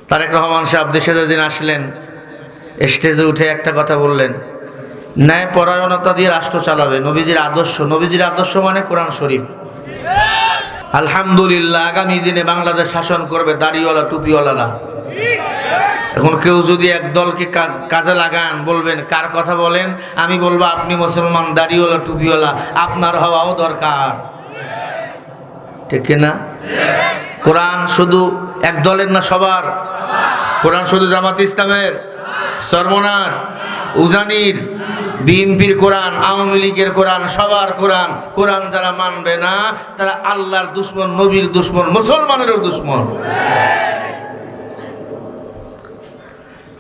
তারেক রহমান সাহেব দেশে যেদিন আসলেন, স্টেজে উঠে একটা কথা বললেন, ন্যায় পরায়ণতা দিয়ে রাষ্ট্র চালাবে, নবীজির আদর্শ। নবীজির আদর্শ মানে কোরআন শরীফ। আলহামদুলিল্লাহ, আগামী দিনে বাংলাদেশ শাসন করবে দাড়িওয়ালা টুপিওয়ালারা। এখন কেউ যদি এক দলকে কাজে লাগান, বলবেন কার কথা বলেন, আমি বলবো আপনি মুসলমান, দাড়িওয়ালা টুপিওয়ালা, আপনার হওয়াও দরকার, ঠিক কিনা? কোরআন শুধু এক দলের না, সবার। কোরআন শুধু জামাত ইসলামের, সরমনার, উজানির, বিএনপির কোরআন, আওয়ামী লীগের কোরআন, সবার কোরআন। কোরআন যারা মানবে না তারা আল্লাহর দুশ্মন, নবীর দুশ্মন, মুসলমানেরও দুশ্মন।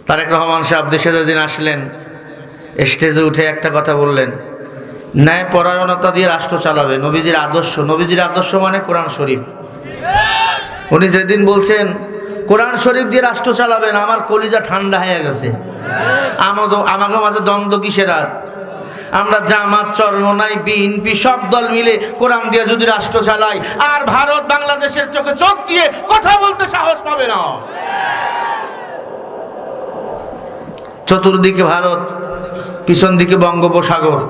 তারেক রহমান সাহেব দেশে যেদিন আসলেন, স্টেজে উঠে একটা কথা বললেন, ন্যায় পরায়ণতা দিয়ে রাষ্ট্র চালাবে, নবীজির আদর্শ। নবীজির আদর্শ মানে কোরআন শরীফ। উনি যেদিন বলছেন কোরআন শরীফ দিয়ে রাষ্ট্র চালাবেন, আমার কলিজা ঠান্ডা হয়ে গেছে। আমাদের মাঝে দ্বন্দ্ব কিসের? আর আমরা জামাত, চরমনাই, বিএনপি সব দল মিলে কোরআন দিয়ে যদি রাষ্ট্র চালাই, আর ভারত বাংলাদেশের চোখে চোখ দিয়ে কথা বলতে সাহস পাবে না। চতুর্দিকে ভারত, পিছন দিকে বঙ্গোপসাগর,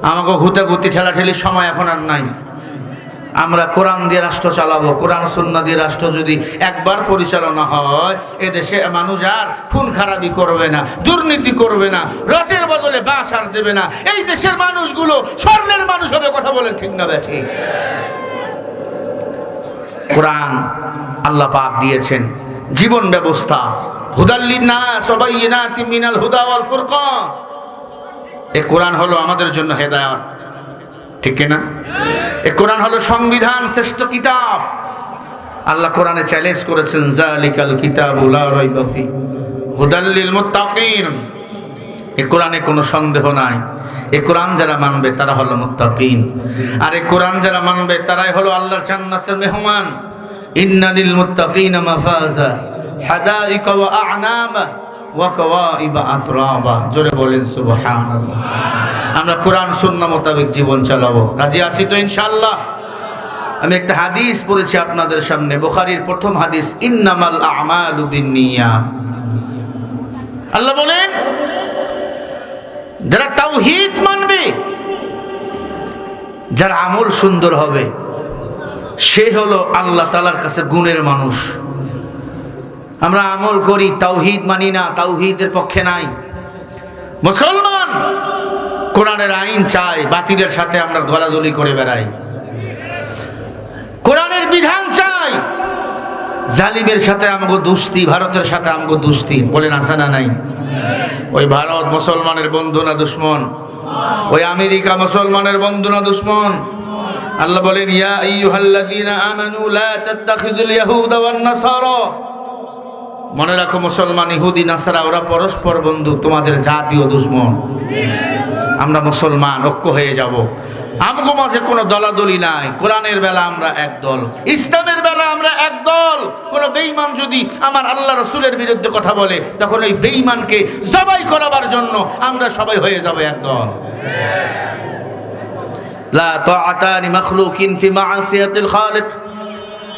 আমাকে হুতাগুতি ঠেলাঠেলির সময় এখন আর নাই। আমরা কোরআন দিয়ে রাষ্ট্র চালাবো। কোরআন সুন্নাহ দিয়ে রাষ্ট্র যদি একবার পরিচালনা হয়, এদেশে মানুষ আর খুন খারাপি করবে না, দুর্নীতি করবে না, রটের বদলে বাঁশ আর দেবে না। এই দেশের মানুষগুলো স্বর্ণের মানুষ হবে। কথা বলেন ঠিক না বেঠিক? কোরআন আল্লাহ পাক দিয়েছেন জীবন ব্যবস্থা, হুদাল্লিন্নাস ওয়া বাইয়িনাতিম মিনাল হুদা ওয়াল ফুরকান। এই কোরআন হলো আমাদের জন্য হেদায়েত, ঠিক কিনা? এই কোরআন হলো সংবিধান, শ্রেষ্ঠ কিতাব। আল্লাহ কোরআনে চ্যালেঞ্জ করেছেন, যালিকাল কিতাবু লা রাইবা ফি হুদাল লিল মুত্তাকিন। এই কোরআনে কোনো সন্দেহ নাই। এই কোরআন যারা মানবে তারা হলো মুত্তাকিন, আর এই কোরআন যারা মানবে তারাই হলো আল্লাহর জান্নাতের মেহমান। ইন্না লিল মুত্তাকিনা মাফাজা হাদাইকা ওয়া আ'নাবা ওয়া কাওয়াইবা আতরাবা। জোরে বলেন সুবহানাল্লাহ। আমরা কোরআন সুন্নাহ মোতাবেক জীবন চালাবো। রাজি আছি তো ইনশাআল্লাহ? আমি একটা হাদিস পড়েছি আপনাদের সামনে, বুখারীর প্রথম হাদিস, ইন্নামাল আ'মালু বিন্নিয়াত। আল্লাহ বলেন, যারা তাওহীদ মানবে, যার আমল সুন্দর হবে, সে হলো আল্লাহ তাআলার কাছে গুণের মানুষ। আমরা আমল করি, তাওহীদ মানি না, তাওহীদের পক্ষে নাই। মুসলমান কোরআনের আইন চাই, বাতিলের সাথে আমরা দলাদলি করে বেড়াই। কোরআনের বিধান চাই, জালিমের সাথে আমগো দুস্তি, ভারতের সাথে আমগো দুস্তি। বলেন আছে না নাই? ওই ভারত মুসলমানের বন্ধু না দুশ্মন? ওই আমেরিকা মুসলমানের বন্ধু না দুশ্মন? আল্লাহ বলেন, ইয়া আইয়ুহাল্লাযীনা আমানু লা তাত্তাখিযুল ইয়াহুদা ওয়ান নাসারা। মনে রাখো মুসলমান, ইহুদি, নাসারা ওরা পরস্পর বন্ধু, তোমাদের জাতীয় দুশ্মন। আমরা মুসলমান, ঐক্য হয়ে যাব। আমগো মাঝে কোনো দলাদলি নাই। কোরআনের বেলা আমরা এক দল, ইসলামের বেলা আমরা এক দল। কোনো বেঈমান যদি আমার আল্লাহ রাসূলের বিরুদ্ধে কথা বলে, তখন ওই বেঈমানকে জবাই করাবার জন্য আমরা সবাই হয়ে যাব এক দল। লা তাআতা লিমাখলুকিন ফি মাআসিয়াতিল খালিক।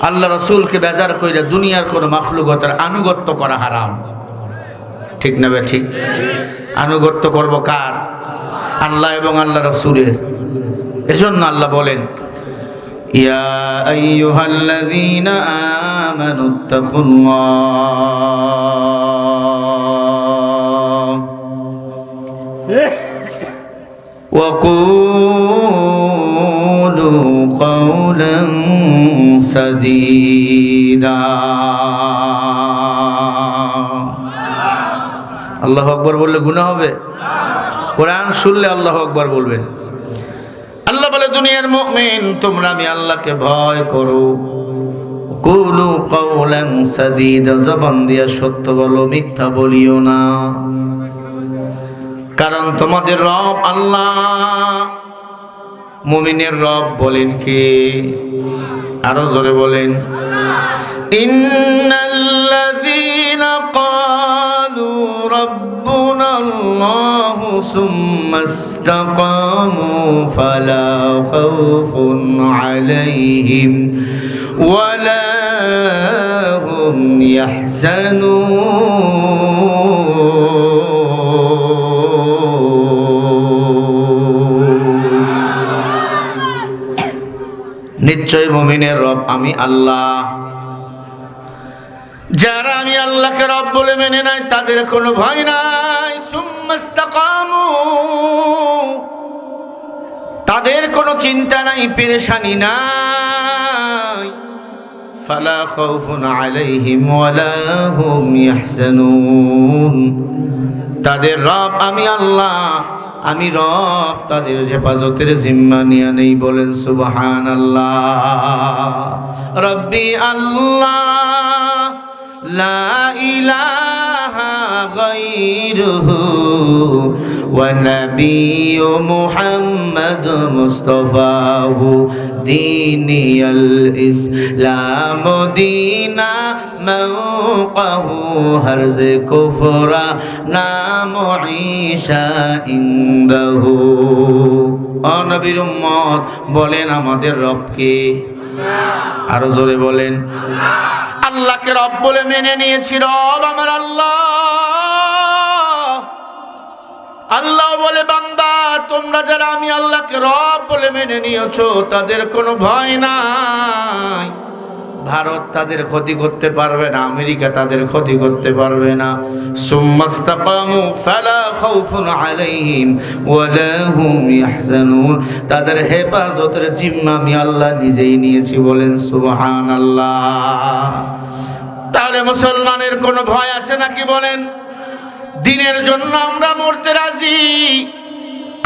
আল্লাহ রাসূলকে বেজার কইরা দুনিয়ার কোন মাখলুকাতের আনুগত্য করা হারাম, ঠিক না বে ঠিক? আনুগত্য করব কার? আল্লাহ এবং আল্লাহ রাসূলের। এজন্য আল্লাহ বলেন, ইয়া আইয়ুহাল্লাযীনা আমানুত্তাকুল্লাহ ওয়া কুলু কাওলান সাদীদা। আল্লাহু আকবার বললে গুনাহ হবে? কোরআন শুনলে আল্লাহু আকবার বলবেন। আল্লাহ বলে, দুনিয়ার মুমিন, তোমরা আমি আল্লাহকে ভয় করো। কুলু কাওলান সাদীদা, জবান দিয়া সত্য বলো, মিথ্যা বলিও না। কারণ তোমাদের রব আল্লাহ। মুমিনের রব বলেন কে? আরো জোরে বলেন, ইন্নাল্লাযীনা ক্বালু রাব্বুনাল্লাহু সুম্মা ইসতাকামু ফালা খাউফুন আলাইহিম ওয়ালা হুম হুম ইয়াহজানুন। নিশ্চয় মুমিনের রব আমি আল্লাহ। যারা আমি আল্লাহকে রব বলে মেনে নেয় তাদের কোনো ভয় নাই। সুম্মাস্তাকামু, তাদের কোনো চিন্তা নাই, পেরেশানি নাই। ফালা খাউফুন আলাইহিম ওয়ালা হুম ইয়াহজানুন। তাদের রব আমি আল্লাহ, আমি রব, তাদের হেফাজতের জিম্মা নিয়ে নেই। বলেন সুবহানাল্লাহ। রব্বি আল্লাহ লা ইলাহা গায়রুহু ওয়া নাবিয়্যু মুহাম্মাদ মুস্তাফাহু দীনিয়াল ইসলাম দীনা মাওকাহু হরজ কুফরা নাম ঈশা ইনদাহু। ও নবীর উম্মত বলেন আমাদের রব কে? আরো জোরে বলেন। আল্লাহকে রব বলে মেনে নিয়েছি, রব আমার আল্লাহ। আল্লাহ বলে বান্দা তোমরা যারা আমি আল্লাহকে রব বলে মেনে নিয়েছো তাদের কোনো ভয় নাই। ভারত তাদের ক্ষতি করতে পারবে না, আমেরিকা তাদের ক্ষতি করতে পারবে না। সুম্মাস্তাকামু ফালা খাউফুন আলাইহিম ওয়ালা হুম ইয়াহজানুন। তাদের হেফাজতের জিম্মা আমি আল্লাহ নিজেই নিয়েছি। বলেন সুবহানাল্লাহ। তাহলে মুসলমানের কোনো ভয় আছে নাকি? বলেন। দিনের জন্য আমরা মরতে রাজি।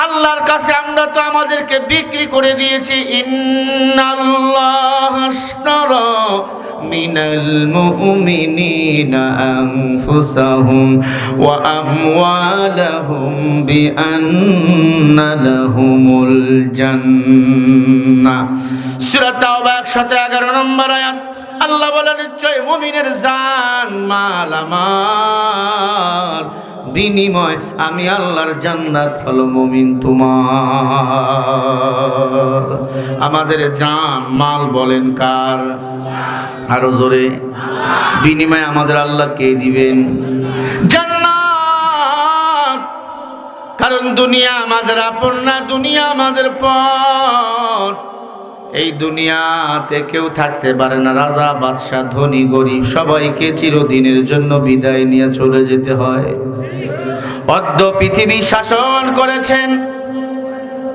আল্লাহর কাছে আমরা তো আমাদেরকে বিক্রি করে দিয়েছি। ইন্নাল্লাহ আশতারা মিনাল মুমিনিনা আনফুসাহুম ওয়া আমওয়ালাহুম বিআন্না লাহুমুল জান্নাহ। সূরা তাওবা 111 নম্বর আয়াত। আল্লাহ বলেন নিশ্চয় মুমিনের জান মাল আমার, বিনিময় আমি আল্লাহর জান্নাত হলো মুমিন তোমার। আমাদের জান মাল বলেন কার? আরো জোরে। বিনিময় আমাদের আল্লাহ কে দিবেন? জান্নাত। কারণ দুনিয়া আমাদের আপন না, দুনিয়া আমাদের পর। এই দুনিয়াতে কেউ থাকতে পারে না। রাজা বাদশাহ ধনী গরিব সবাইকে চিরদিনের জন্য বিদায় নিয়ে চলে যেতে হয়। অদ্য পৃথিবী শাসন করেছেন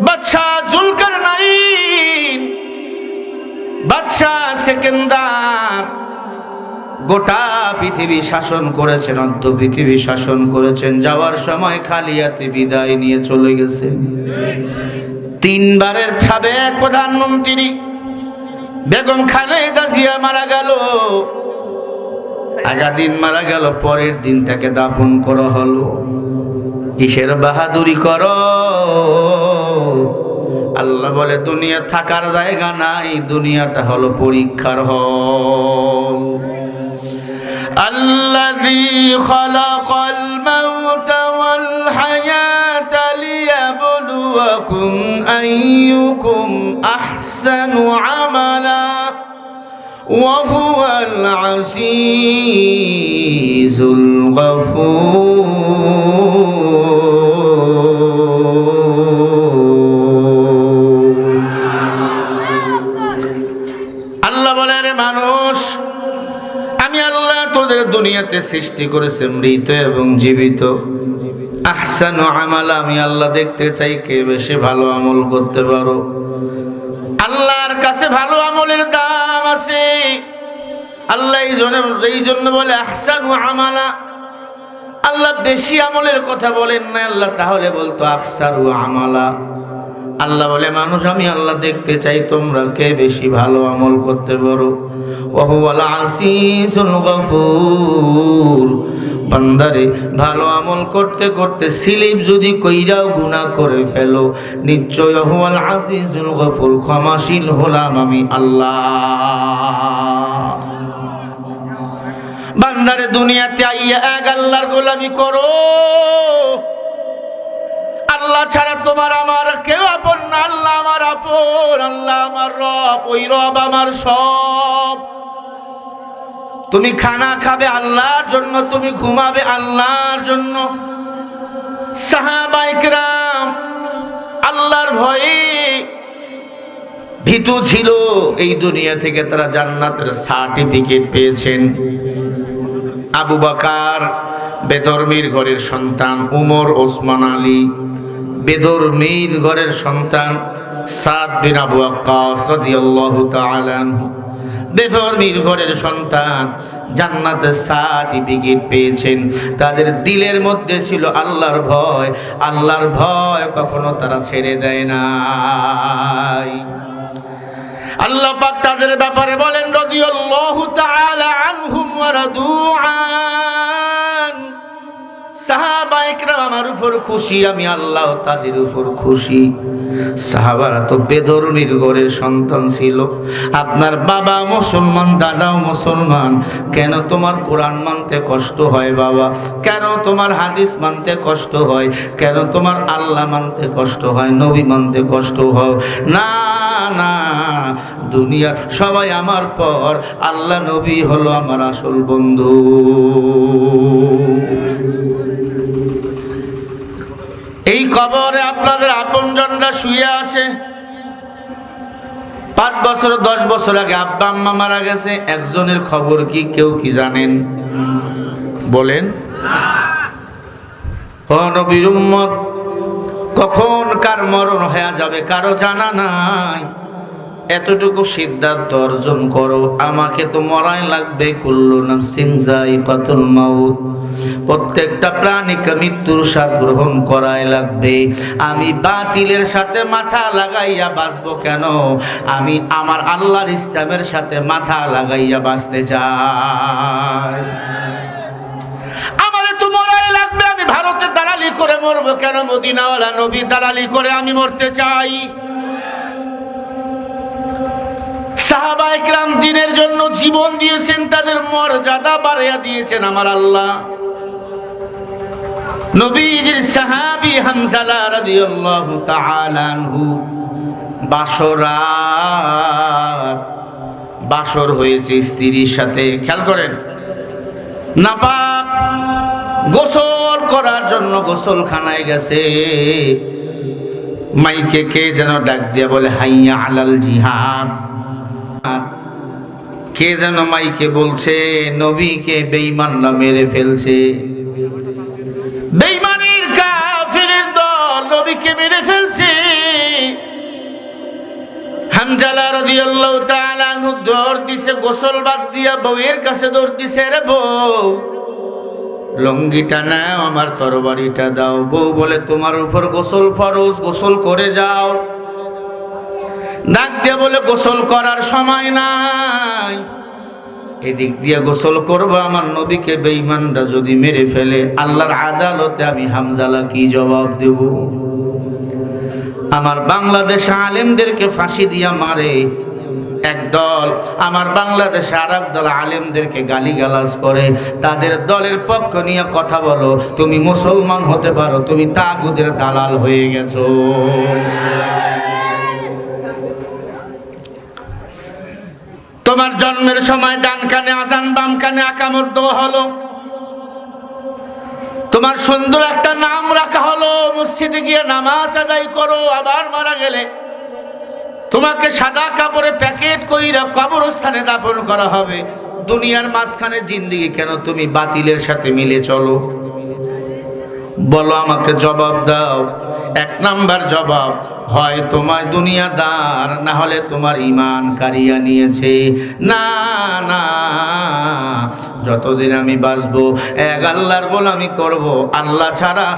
বাদশাহ জুলকারনাইন, বাদশাহ সেকেন্দার। গোটা পৃথিবী শাসন করেছেন, অদ্য পৃথিবী শাসন করেছেন। যাওয়ার সময় খালি হাতে বিদায় নিয়ে চলে গেছে। তিনবারের সাবেক প্রধানমন্ত্রী বেগম খালেদা জিয়া মারা গেল। আগা দিন মারা গেল, পরের দিন তাকে দাফন করা হলো। কিসের বাহাদুরি করো? আল্লাহ বলে দুনিয়া থাকার জায়গা নাই, দুনিয়াটা হলো পরীক্ষার হল। আল্লাযী খালাকাল মাউতা ওয়াল হায়াতা লিয়াবলুয়াকুম আইয়ুকুম আহসানু আমালা ওয়া হুয়াল আজিজুল গফুর। আল্লাহ বলে রে মানুষ, আমি আল্লাহ তোদের দুনিয়াতে সৃষ্টি করেছি মৃত এবং জীবিত। আহসানু আমালা, আমি আল্লাহ দেখতে চাই কে বেশি ভালো আমল করতে পারো। আল্লাহর কাছে ভালো আমলের দাম আছে। আল্লাহ এই জন্য বলে আহসানু আমালা। আল্লাহ বেশি আমলের কথা বলেন না, আল্লাহ তাহলে বলতো আকসারু আমালা। আল্লাহ বলে মানুষ আমি আল্লাহ দেখতে চাই তোমরা কে বেশি ভালো আমল করতে পারো। ওয়া হুয়াল আজিজুল গফুর। বান্দারে ভালো আমল করতে করতে স্লিপ যদি কইরাও গুনাহ করে ফেলো, নিশ্চয় ওয়া হুয়াল আজিজুল গফুর, ক্ষমাশীল হলাম আমি আল্লাহ। বান্দারে দুনিয়াতে আইয়া এক আল্লাহর গোলামি করো। আল্লাহ ছাড়া তোমার আমার কেউ আপন না। আল্লাহ আমার আপন, আল্লাহ আমার রব, ওই রব আমার সব। তুমি খানা খাবে আল্লাহর জন্য, তুমি ঘুমাবে আল্লাহর জন্য। সাহাবায়ে কেরাম আল্লাহর ভয়ে ভীতু ছিল, এই দুনিয়া থেকে তারা জান্নাতের সার্টিফিকেট পেয়েছেন। আবু বকর বেদরমির ঘরের সন্তান, উমর ওসমান আলী বেদরমির ঘরের সন্তান, সাদ বিন আবু ওয়াক্কাস রাদিয়াল্লাহু তাআলা আনহু বেদরমির ঘরের সন্তান, জান্নাতের সার্টিফিকেট পেয়েছেন। তাদের দিলের মধ্যে ছিল আল্লাহর ভয়, আল্লাহর ভয় কখনো তারা ছেড়ে দেয় নাই। আল্লাহ পাক তাদের ব্যাপারে বলেন রাদিয়াল্লাহু তাআলা আনহুম ওয়া রাদু আন। সাহাবায়ে কেরাম আমার উপর খুশি, আমি আল্লাহ তাদের উপর খুশি। সাহাবারা তো বেদরমির ঘরের সন্তান ছিল। আপনার বাবা মুসলমান, দাদাও মুসলমান, কেন তোমার কোরআন মানতে কষ্ট হয় বাবা? কেন তোমার হাদিস মানতে কষ্ট হয়? কেন তোমার আল্লাহ মানতে কষ্ট হয়, নবী মানতে কষ্ট হয়? না না, দুনিয়ার সবাই আমার পর, আল্লাহ নবী হলো আমার আসল বন্ধু। এই কবরে আপনাদের আপনজনরা শুয়ে আছে। 5 বছর 10 বছর আগে আব্বা আম্মা মারা গেছে, একজনের খবর কি কেউ কি জানেন? বলেন। ও নবীর উম্মত, কখন কার মরণ হয়ে যাবে কারো জানা নাই। এতটুকু সিদ্ধান্ত অর্জন করো, আমাকে তো মরাই লাগবে। কুল্লু নাফসিন যায়িকাতুল মাউত, প্রত্যেকটা প্রাণীকে মৃত্যুর স্বাদ গ্রহণ করাই লাগবে। আমি বাতিলের সাথে মাথা লাগাইয়া বাঁচবো কেন? আমি আমার আল্লাহর ইসলামের সাথে মাথা লাগাইয়া বাঁচতে চাই। আমারে তো মরাই লাগবে। আমি ভারতে দালালি করে মরবো কেন? মদিনাওয়ালা নবী দালালি করে আমি মরতে চাই। সাহাবায়ে কেরাম দ্বীনের জন্য জীবন দিয়েছেন, তাদের মর্যাদা বাড়াইয়া দিয়েছেন আমার আল্লাহ। নবীজির সাহাবী হামজালা রাদিয়াল্লাহু তাআলা আনহু বাসর হয়েছে স্ত্রীর সাথে, খেয়াল করেন, নাপাক, গোসল করার জন্য গোসলখানায় গেছে। মাইকে কে যেন ডাক দিয়ে বলে হাইয়া আলাল জিহাদ। কে যেন মাইকে বলছে নবীকে বেঈমানরা মেরে ফেলছে। বেঈমানের কাফিরের দল নবীকে মেরে ফেলছে। হামজালা রাদিয়াল্লাহু তাআলা আনহু দৌড় দিছে, গোসল বাদ দিয়া বউয়ের কাছে দৌড় দিছে, রে বউ লঙ্গিটা নাও, আমার তরবারিটা দাও। বউ বলে তোমার উপর গোসল ফরজ, গোসল করে যাও। ডাক দিয়ে বলে গোসল করার সময় নাই, এদিক দিয়ে গোসল করবো, আমার নবীকে বেঈমানরা যদি মেরে ফেলে আল্লাহর আদালতে আমি হামজালা কি জবাব দেব? আমার বাংলাদেশে আলেমদেরকে ফাঁসি দিয়া মারে একদল, আমার বাংলাদেশে আর একদল আলেমদেরকে গালিগালাজ করে। তাদের দলের পক্ষ নিয়ে কথা বলো, তুমি মুসলমান হতে পারো, তুমি তাগুদের দালাল হয়ে গেছো। তোমার জন্মের সময় ডান কানে আজান, বাম কানে আকামত দেওয়া হলো। তোমার সুন্দর একটা নাম রাখা হলো, মসজিদে গিয়ে নামাজ আদায় করো। আবার মারা গেলে তোমাকে সাদা কাপড়ে প্যাকেট কইরা কবরস্থানে দাফন করা হবে। দুনিয়ার মাঝখানে জিন্দেগি কেন তুমি বাতিলের সাথে মিলে চলো? বলো, আমাকে জবাব দাও। 1 নাম্বার জবাব, হয় তোমায় দুনিয়াদার, না হলে তোমার ঈমান কারিয়া নিয়েছে। না না, যতদিন আমি বাঁচবো এক আল্লাহর গোলামি করব, আল্লাহ ছাড়া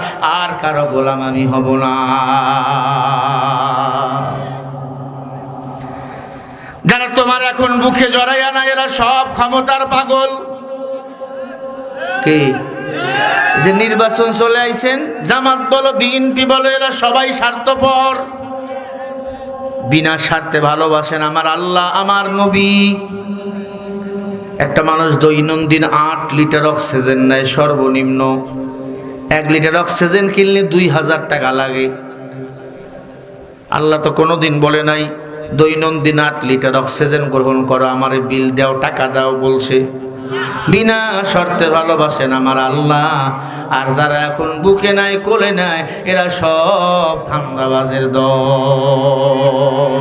আর কারো গোলাম আমি হব না। যারা তোমার এখন বুকে জড়াইয়া না, এরা সব ক্ষমতার পাগল। কে? যে নির্বাচন চলে আইছেন, জামাত বলো বিএনপি বলো, এরা সবাই স্বার্থপর। বিনা স্বার্থে ভালোবাসেন আমার আল্লাহ, আমার নবী। একটা মানুষ দৈনন্দিন 8 লিটার অক্সিজেন নেয় সর্বনিম্ন। 1 লিটার অক্সিজেন কিনলে 2000 টাকা লাগে। আল্লাহ তো কোনোদিন বলে নাই দৈনন্দিন 8 লিটার অক্সিজেন গ্রহণ করো, আমার বিল দাও, টাকা দাও বলছে। বিনা শর্তে ভালোবাসেন আমার আল্লাহ। আর যারা এখন বুকে নাই কোলে নাই এরা সব ধান্দাবাজের দল।